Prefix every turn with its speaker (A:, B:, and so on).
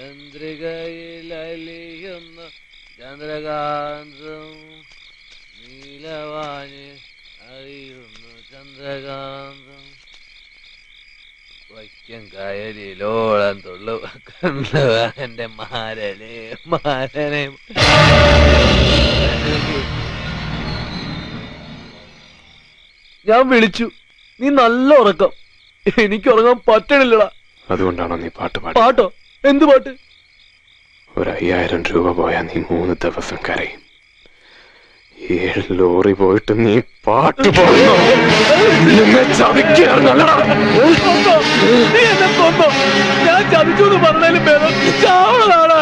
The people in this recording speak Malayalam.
A: ചന്ദ്രികയിലലിയുന്ന ചന്ദ്രകാന്തം നീലവാന് അറിയുന്നു ചന്ദ്രകാന്തം വയ്ക്കം കായലിലോളം തുള്ളു എന്റെ മാരനെ മാരനെ.
B: ഞാൻ വിളിച്ചു, നീ നല്ല ഉറക്കം. എനിക്ക് ഉറങ്ങാൻ പറ്റണില്ലടാ.
C: അതുകൊണ്ടാണോ നീ പാട്ട് പാടി?
B: പാട്ടോ? എന്ത് പാട്ട്?
C: 5000 രൂപ പോയാ നീ 3 ദിവസം കരയും. 7 ലോറി പോയിട്ട് നീ പാട്ട് പാടുന്നു.
B: നീ എന്നെ കൊന്നോ? ഞാൻ ചതിച്ചു എന്ന് പറഞ്ഞാലും ഭേദം ചാവണതാണ്.